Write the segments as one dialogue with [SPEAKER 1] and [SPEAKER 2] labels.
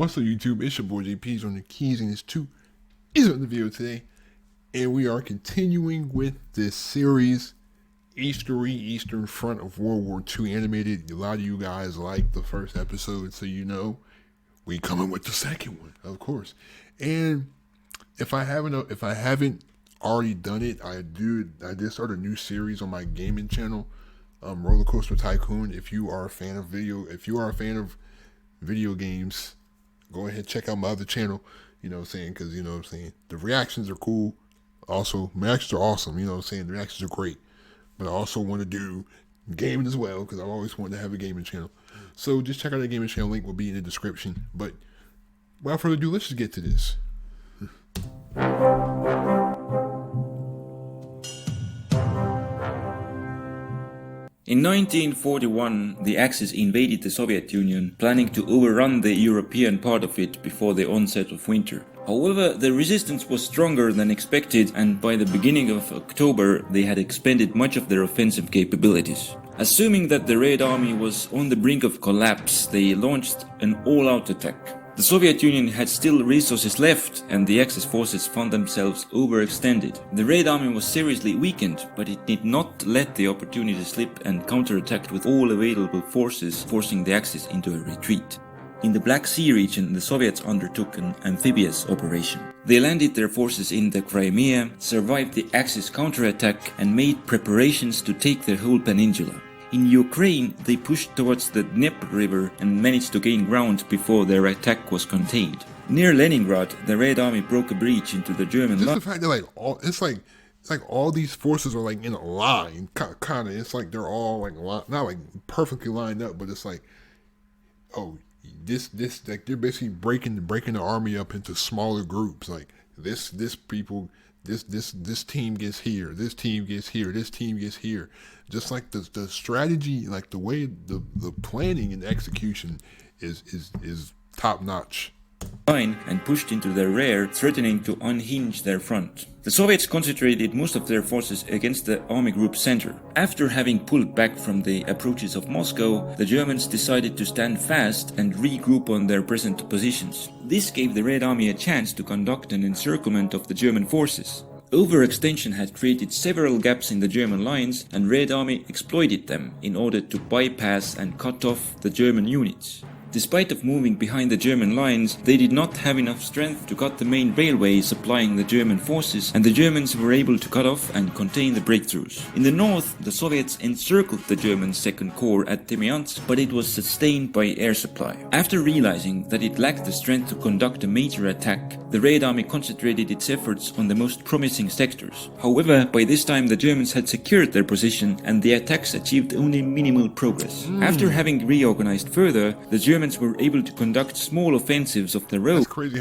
[SPEAKER 1] What's up, YouTube? It's your boy JP's on the keys, and it's two is on the video today, and we are continuing with this series, Eastern Front of World War II animated. A lot of you guys liked the first episode, so you know we coming with the second one, of course. And if I haven't already done it, I did start a new series on my gaming channel, Roller Coaster Tycoon. If you are a fan of video games, go ahead and check out my other channel, you know what I'm saying, because, you know what I'm saying, the reactions are cool. Also, reactions are awesome, you know what I'm saying, the reactions are great. But I also want to do gaming as well, because I've always wanted to have a gaming channel. So just check out that gaming channel, link will be in the description. But without further ado, let's just get to this.
[SPEAKER 2] In 1941, the Axis invaded the Soviet Union, planning to overrun the European part of it before the onset of winter. However, the resistance was stronger than expected, and by the beginning of October, they had expended much of their offensive capabilities. Assuming that the Red Army was on the brink of collapse, they launched an all-out attack. The Soviet Union had still resources left, and the Axis forces found themselves overextended. The Red Army was seriously weakened, but it did not let the opportunity slip and counterattacked with all available forces, forcing the Axis into a retreat. In the Black Sea region, the Soviets undertook an amphibious operation. They landed their forces in the Crimea, survived the Axis counterattack, and made preparations to take the whole peninsula. In Ukraine, they pushed towards the Dnieper River and managed to gain ground before their attack was contained. Near Leningrad, the Red Army broke a breach into the German line.
[SPEAKER 1] Just the fact that it's like all these forces are like in a line, kind of. It's like they're all like not like perfectly lined up, but it's like, oh, this like they're basically breaking the army up into smaller groups. Like this team gets here, this team gets here, this team gets here. Just like the strategy, like the way the planning and execution is top notch.
[SPEAKER 2] And pushed into their rear, threatening to unhinge their front. The Soviets concentrated most of their forces against the Army Group center. After having pulled back from the approaches of Moscow, the Germans decided to stand fast and regroup on their present positions. This gave the Red Army a chance to conduct an encirclement of the German forces. Overextension had created several gaps in the German lines, and Red Army exploited them in order to bypass and cut off the German units. Despite of moving behind the German lines, they did not have enough strength to cut the main railway supplying the German forces, and the Germans were able to cut off and contain the breakthroughs. In the north, the Soviets encircled the German Second Corps at Demyansk, but it was sustained by air supply. After realizing that it lacked the strength to conduct a major attack, the Red Army concentrated its efforts on the most promising sectors. However, by this time the Germans had secured their position, and the attacks achieved only minimal progress. After having reorganized further, the Germans were able to conduct small offensives of their own.
[SPEAKER 1] That's crazy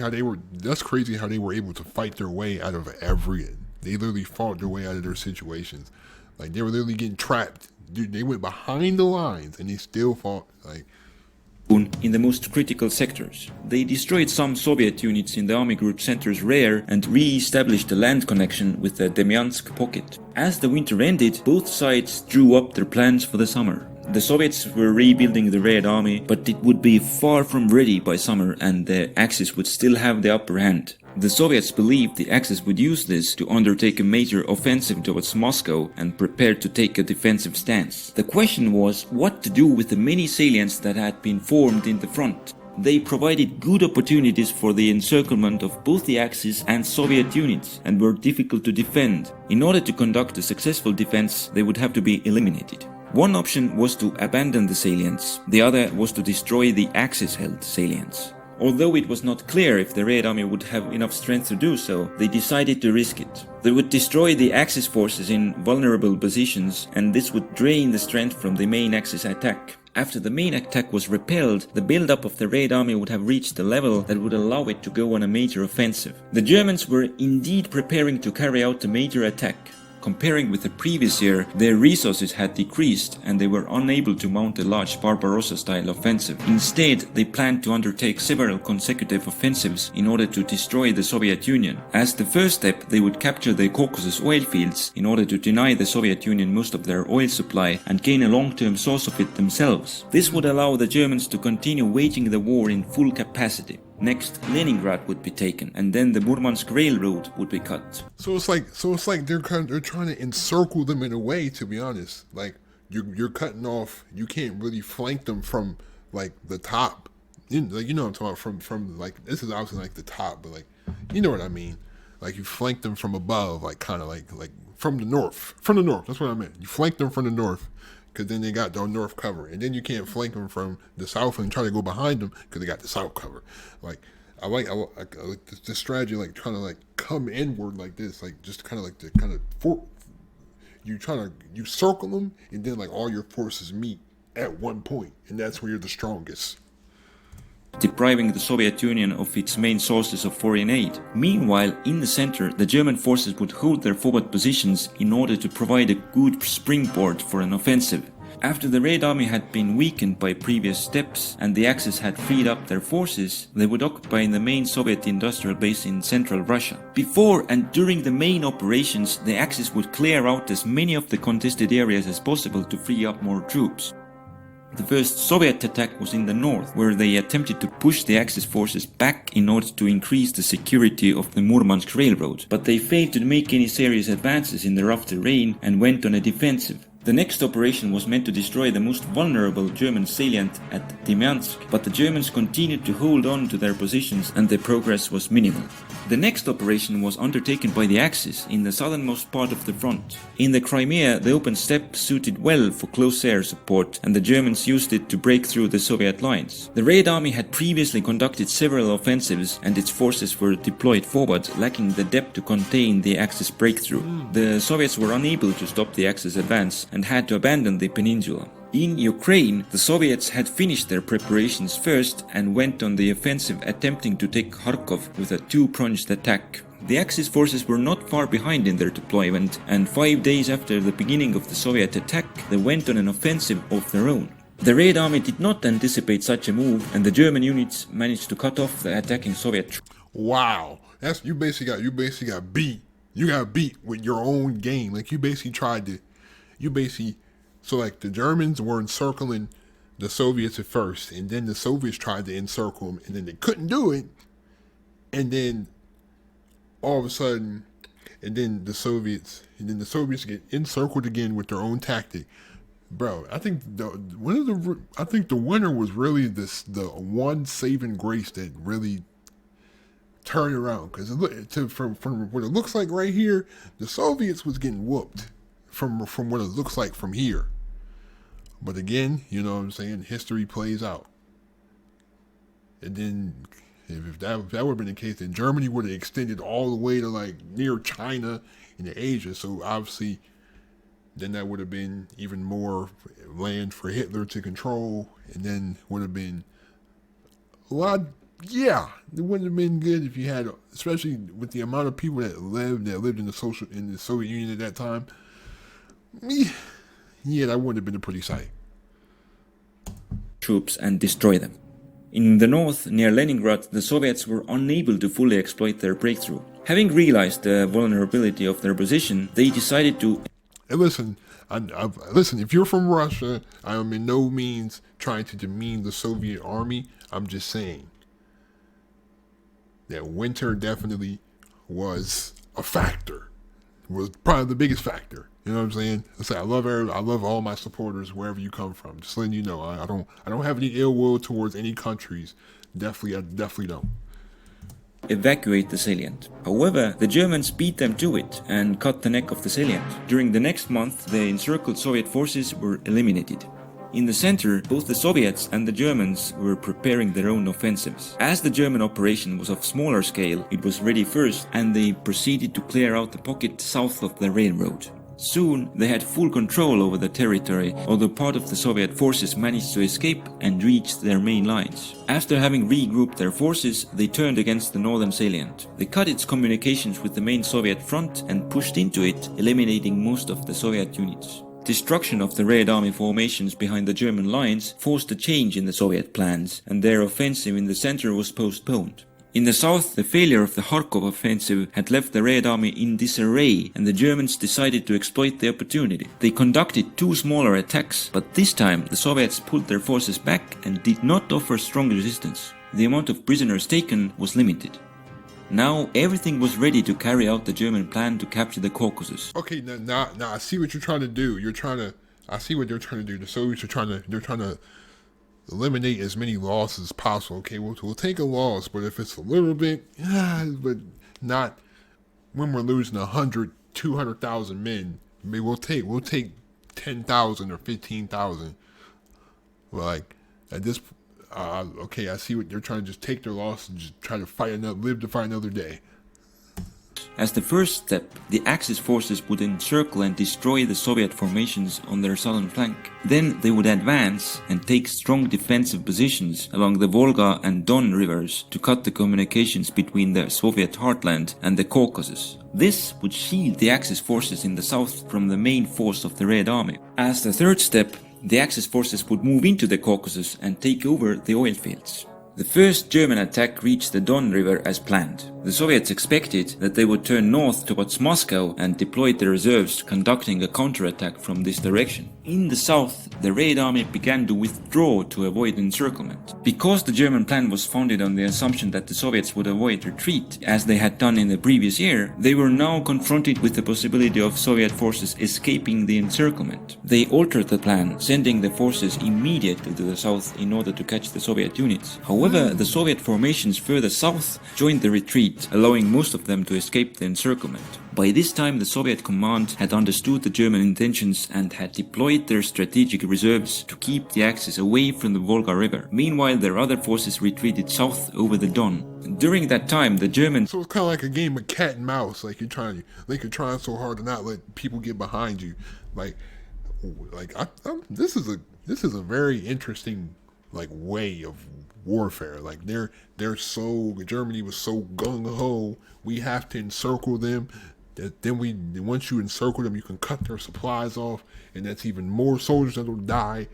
[SPEAKER 1] how they were able to fight their way out of they literally fought their way out of their situations. Like they were literally getting trapped. Dude, they went behind the lines and they still fought
[SPEAKER 2] in the most critical sectors. They destroyed some Soviet units in the Army Group Center's rear and re-established a land connection with the Demyansk pocket. As the winter ended, both sides drew up their plans for the summer. The Soviets were rebuilding the Red Army, but it would be far from ready by summer, and the Axis would still have the upper hand. The Soviets believed the Axis would use this to undertake a major offensive towards Moscow and prepared to take a defensive stance. The question was what to do with the many salients that had been formed in the front. They provided good opportunities for the encirclement of both the Axis and Soviet units and were difficult to defend. In order to conduct a successful defense, they would have to be eliminated. One option was to abandon the salients, the other was to destroy the Axis-held salients. Although it was not clear if the Red Army would have enough strength to do so, they decided to risk it. They would destroy the Axis forces in vulnerable positions, and this would drain the strength from the main Axis attack. After the main attack was repelled, the build-up of the Red Army would have reached a level that would allow it to go on a major offensive. The Germans were indeed preparing to carry out a major attack. Comparing with the previous year, their resources had decreased and they were unable to mount a large Barbarossa-style offensive. Instead, they planned to undertake several consecutive offensives in order to destroy the Soviet Union. As the first step, they would capture the Caucasus oil fields in order to deny the Soviet Union most of their oil supply and gain a long-term source of it themselves. This would allow the Germans to continue waging the war in full capacity. Next, Leningrad would be taken, and then the Murmansk Railroad would be cut.
[SPEAKER 1] So it's like they're trying to encircle them in a way. To be honest, like you're cutting off. You can't really flank them from like the top. You know what I'm talking about, from like, this is obviously like the top, but like, you know what I mean. Like you flank them from above, like kind of like from the north. From the north, that's what I meant. You flank them from the north, because then they got the north cover, and then you can't flank them from the south and try to go behind them because they got the south cover. Like I like the strategy, like trying to like come inward like this, like just kind of like the kind of you circle them, and then like all your forces meet at one point, and that's where you're the strongest.
[SPEAKER 2] Depriving the Soviet Union of its main sources of foreign aid. Meanwhile, in the center, the German forces would hold their forward positions in order to provide a good springboard for an offensive. After the Red Army had been weakened by previous steps and the Axis had freed up their forces, they would occupy the main Soviet industrial base in central Russia. Before and during the main operations, the Axis would clear out as many of the contested areas as possible to free up more troops. The first Soviet attack was in the north, where they attempted to push the Axis forces back in order to increase the security of the Murmansk Railroad, but they failed to make any serious advances in the rough terrain and went on a defensive. The next operation was meant to destroy the most vulnerable German salient at Demyansk, but the Germans continued to hold on to their positions and their progress was minimal. The next operation was undertaken by the Axis in the southernmost part of the front. In the Crimea, the open steppe suited well for close air support, and the Germans used it to break through the Soviet lines. The Red Army had previously conducted several offensives, and its forces were deployed forward, lacking the depth to contain the Axis breakthrough. The Soviets were unable to stop the Axis advance and had to abandon the peninsula. In Ukraine, the Soviets had finished their preparations first and went on the offensive, attempting to take Kharkov with a two-pronged attack. The Axis forces were not far behind in their deployment, and 5 days after the beginning of the Soviet attack, they went on an offensive of their own. The Red Army did not anticipate such a move, and the German units managed to cut off the attacking Soviet troops.
[SPEAKER 1] Wow, that's you basically got beat. You got beat with your own game. Like so like the Germans were encircling the Soviets at first, and then the Soviets tried to encircle them, and then they couldn't do it, and then all of a sudden, the Soviets get encircled again with their own tactic. Bro, I think the winner was really the one saving grace that really turned around, because from what it looks like right here, the Soviets was getting whooped from what it looks like from here. But again, you know what I'm saying, history plays out. And then if that would have been the case, then Germany would have extended all the way to like near China and Asia. So obviously then that would have been even more land for Hitler to control, and then would have been a lot. Yeah, it wouldn't have been good if you had, especially with the amount of people that lived in the Soviet Union at that time. Yeah, that would have been a pretty sight.
[SPEAKER 2] Troops and destroy them. In the north, near Leningrad, the Soviets were unable to fully exploit their breakthrough. Having realized the vulnerability of their position, they decided to...
[SPEAKER 1] And listen, if you're from Russia, I am in no means trying to demean the Soviet army. I'm just saying that winter definitely was a factor. It was probably the biggest factor. You know what I'm saying? I love all my supporters wherever you come from. Just letting you know, I don't have any ill will towards any countries. I definitely don't.
[SPEAKER 2] Evacuate the salient. However, the Germans beat them to it and cut the neck of the salient. During the next month, the encircled Soviet forces were eliminated. In the center, both the Soviets and the Germans were preparing their own offensives. As the German operation was of smaller scale, it was ready first, and they proceeded to clear out the pocket south of the railroad. Soon, they had full control over the territory, although part of the Soviet forces managed to escape and reached their main lines. After having regrouped their forces, they turned against the northern salient. They cut its communications with the main Soviet front and pushed into it, eliminating most of the Soviet units. Destruction of the Red Army formations behind the German lines forced a change in the Soviet plans, and their offensive in the center was postponed. In the south, the failure of the Kharkov offensive had left the Red Army in disarray, and the Germans decided to exploit the opportunity. They conducted 2 smaller attacks, but this time the Soviets pulled their forces back and did not offer strong resistance. the amount of prisoners taken was limited. Now everything was ready to carry out the German plan to capture the Caucasus.
[SPEAKER 1] Okay, now I see what you're trying to do. I see what they're trying to do. The Soviets they're trying to eliminate as many losses as possible. Okay, we'll take a loss, but if it's a little bit, but not when we're losing 100, 200,000 men. Maybe we'll take 10,000 or 15,000. Like at this, okay, I see what they're trying to just take their loss and just try to live to fight another day.
[SPEAKER 2] As the first step, the Axis forces would encircle and destroy the Soviet formations on their southern flank. Then they would advance and take strong defensive positions along the Volga and Don rivers to cut the communications between the Soviet heartland and the Caucasus. This would shield the Axis forces in the south from the main force of the Red Army. As the third step, the Axis forces would move into the Caucasus and take over the oil fields. The first German attack reached the Don River as planned. The Soviets expected that they would turn north towards Moscow and deployed their reserves, conducting a counterattack from this direction. In the south, the Red Army began to withdraw to avoid encirclement. Because the German plan was founded on the assumption that the Soviets would avoid retreat, as they had done in the previous year, they were now confronted with the possibility of Soviet forces escaping the encirclement. They altered the plan, sending the forces immediately to the south in order to catch the Soviet units. However, the Soviet formations further south joined the retreat, allowing most of them to escape the encirclement. By this time, the Soviet command had understood the German intentions and had deployed their strategic reserves to keep the Axis away from the Volga River. Meanwhile, their other forces retreated south over the Don. During that time, the Germans...
[SPEAKER 1] So it's kind of like a game of cat and mouse. Like you're trying so hard to not let people get behind you. This is a very interesting way of warfare. Like Germany was so gung ho. We have to encircle them. Then once you encircle them, you can cut their supplies off, and that's even more soldiers that will die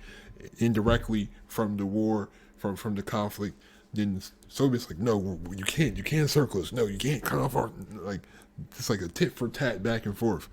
[SPEAKER 1] indirectly from the war, from the conflict. Then the Soviets no, you can't encircle us. No, you can't cut off our it's like a tit for tat back and forth.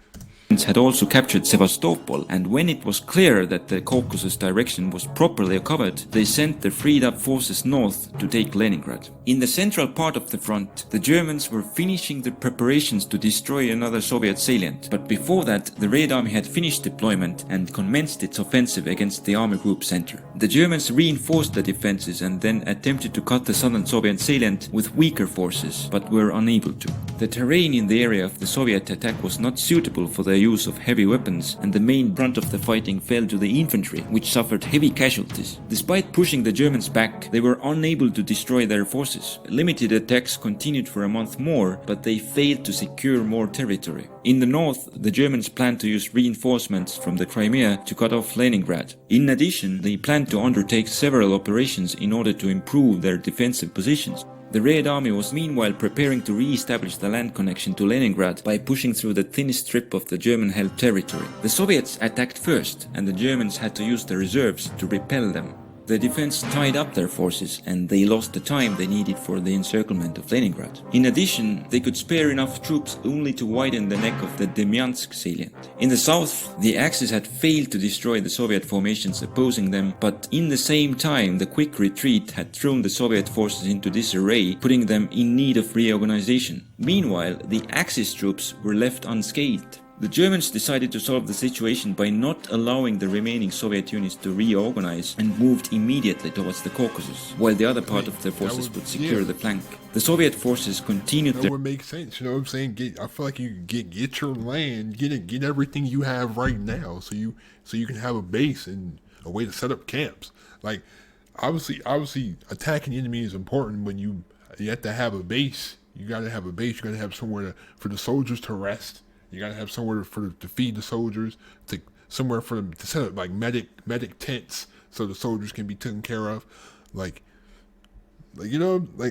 [SPEAKER 2] had also captured Sevastopol, and when it was clear that the Caucasus direction was properly covered, they sent their freed up forces north to take Leningrad. In the central part of the front, the Germans were finishing the preparations to destroy another Soviet salient, but before that, the Red Army had finished deployment and commenced its offensive against the Army Group center. The Germans reinforced the defenses and then attempted to cut the southern Soviet salient with weaker forces, but were unable to. The terrain in the area of the Soviet attack was not suitable for the use of heavy weapons, and the main brunt of the fighting fell to the infantry, which suffered heavy casualties. Despite pushing the Germans back, they were unable to destroy their forces. Limited attacks continued for a month more, but they failed to secure more territory. In the north, the Germans planned to use reinforcements from the Crimea to cut off Leningrad. In addition, they planned to undertake several operations in order to improve their defensive positions. The Red Army was meanwhile preparing to re-establish the land connection to Leningrad by pushing through the thin strip of the German-held territory. The Soviets attacked first, and the Germans had to use the reserves to repel them. The defense tied up their forces, and they lost the time they needed for the encirclement of Leningrad. In addition, they could spare enough troops only to widen the neck of the Demyansk salient. In the south, the Axis had failed to destroy the Soviet formations opposing them, but in the same time, the quick retreat had thrown the Soviet forces into disarray, putting them in need of reorganization. Meanwhile, the Axis troops were left unscathed. The Germans decided to solve the situation by not allowing the remaining Soviet units to reorganize and moved immediately towards the Caucasus, while the other part of their forces would secure the flank. The Soviet forces continued
[SPEAKER 1] that would make sense, you know what I'm saying? I feel like you get your land, get everything you have right now, so you can have a base and a way to set up camps. Like obviously attacking the enemy is important when you have to have a base. You gotta have a base, you gotta have somewhere for the soldiers to rest. You gotta have somewhere to feed the soldiers, somewhere for them to set up like medic tents so the soldiers can be taken care of. Like I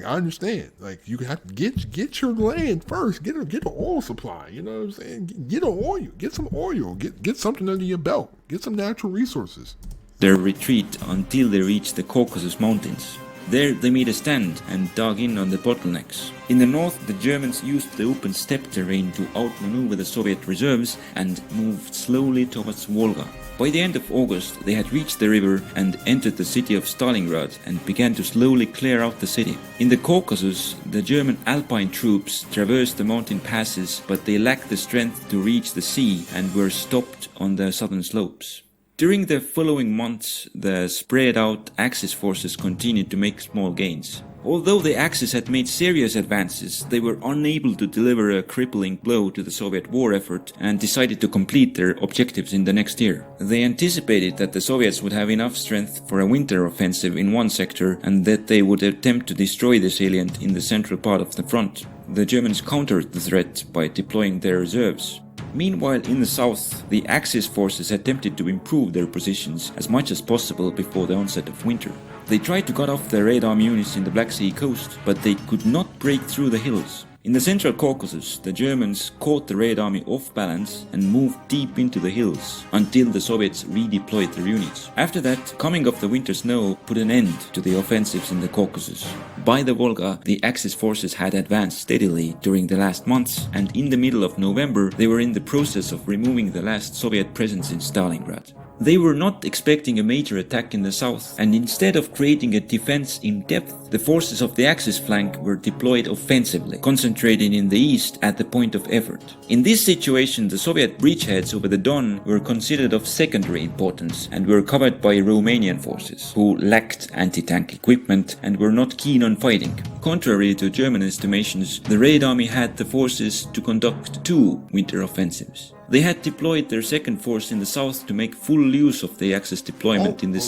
[SPEAKER 1] understand. Like you have to get your land first. Get an oil supply. You know what I'm saying? Get oil. Get some oil. Get something under your belt. Get some natural resources.
[SPEAKER 2] Their retreat until they reached the Caucasus Mountains. There they made a stand and dug in on the bottlenecks. In the north, the Germans used the open steppe terrain to outmaneuver the Soviet reserves and moved slowly towards Volga. By the end of August, they had reached the river and entered the city of Stalingrad and began to slowly clear out the city. In the Caucasus, the German Alpine troops traversed the mountain passes, but they lacked the strength to reach the sea and were stopped on the southern slopes. During the following months, the spread out Axis forces continued to make small gains. Although the Axis had made serious advances, they were unable to deliver a crippling blow to the Soviet war effort and decided to complete their objectives in the next year. They anticipated that the Soviets would have enough strength for a winter offensive in one sector and that they would attempt to destroy the salient in the central part of the front. The Germans countered the threat by deploying their reserves. Meanwhile, in the south, the Axis forces attempted to improve their positions as much as possible before the onset of winter. They tried to cut off the Red Army units in the Black Sea coast, but they could not break through the hills. In the central Caucasus, the Germans caught the Red Army off balance and moved deep into the hills until the Soviets redeployed their units. After that, coming of the winter snow put an end to the offensives in the Caucasus. By the Volga, the Axis forces had advanced steadily during the last months, and in the middle of November, they were in the process of removing the last Soviet presence in Stalingrad. They were not expecting a major attack in the south, and instead of creating a defense in depth, the forces of the Axis flank were deployed offensively, concentrating in the east at the point of effort. In this situation, the Soviet breachheads over the Don were considered of secondary importance and were covered by Romanian forces, who lacked anti-tank equipment and were not keen on fighting. Contrary to German estimations, the Red Army had the forces to conduct 2 winter offensives. They had deployed their second force in the south to make full use of the Axis deployment in the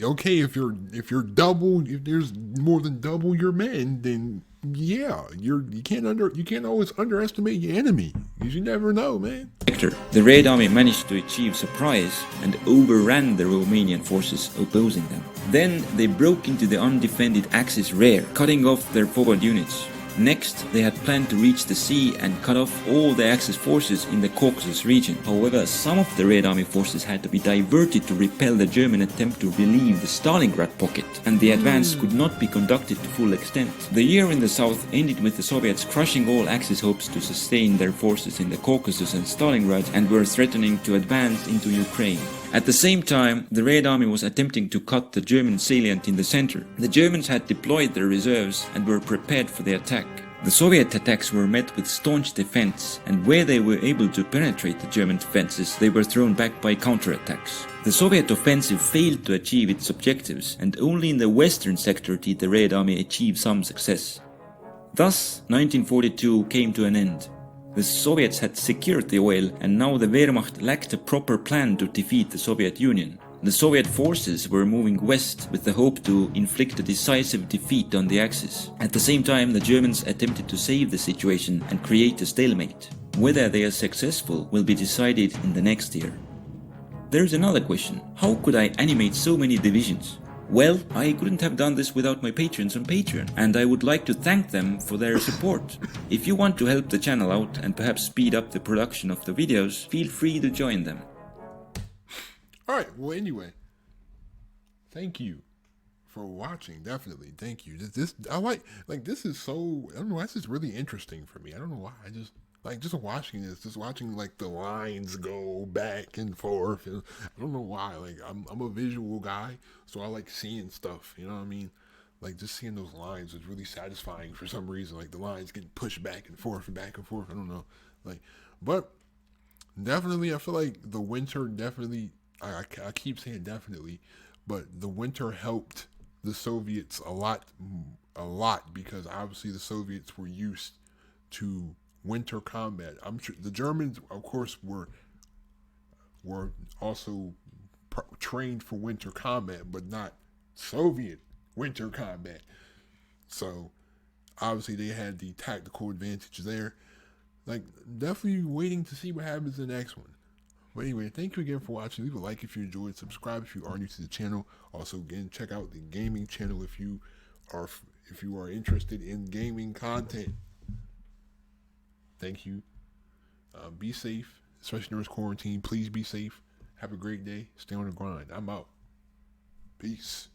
[SPEAKER 1] okay, if there's more than double your men, then yeah, you can't always underestimate your enemy, because you never know, man.
[SPEAKER 2] sector. The Red Army managed to achieve surprise and overran the Romanian forces opposing them. Then they broke into the undefended Axis rear, cutting off their forward units. Next, they had planned to reach the sea and cut off all the Axis forces in the Caucasus region. However, some of the Red Army forces had to be diverted to repel the German attempt to relieve the Stalingrad pocket, and the advance could not be conducted to full extent. The year in the south ended with the Soviets crushing all Axis hopes to sustain their forces in the Caucasus and Stalingrad and were threatening to advance into Ukraine. At the same time, the Red Army was attempting to cut the German salient in the center. The Germans had deployed their reserves and were prepared for the attack. The Soviet attacks were met with staunch defense, and where they were able to penetrate the German defenses, they were thrown back by counterattacks. The Soviet offensive failed to achieve its objectives, and only in the western sector did the Red Army achieve some success. Thus, 1942 came to an end. The Soviets had secured the oil, and now the Wehrmacht lacked a proper plan to defeat the Soviet Union. The Soviet forces were moving west with the hope to inflict a decisive defeat on the Axis. At the same time, the Germans attempted to save the situation and create a stalemate. Whether they are successful will be decided in the next year. There is another question. How could I animate so many divisions? Well, I couldn't have done this without my patrons on Patreon, and I would like to thank them for their support. If you want to help the channel out and perhaps speed up the production of the videos, feel free to join them.
[SPEAKER 1] Alright, well anyway, thank you for watching, definitely, thank you. I like this is so, I don't know, this is really interesting for me. I don't know why, just watching this, just watching like the lines go back and forth. I don't know why. Like I'm a visual guy, so I like seeing stuff. You know what I mean? Like just seeing those lines is really satisfying for some reason. Like the lines getting pushed back and forth and back and forth. I don't know. Like, but definitely, I feel like the winter definitely. I keep saying definitely, but the winter helped the Soviets a lot because obviously the Soviets were used to winter combat. I'm sure the Germans, of course, were also trained for winter combat, but not Soviet winter combat. So obviously they had the tactical advantage there. Like definitely waiting to see what happens in the next one. But anyway, thank you again for watching. Leave a like if you enjoyed. Subscribe if you are new to the channel. Also, again, check out the gaming channel if you are interested in gaming content. Thank you. Be safe, especially during this quarantine. Please be safe. Have a great day. Stay on the grind. I'm out. Peace.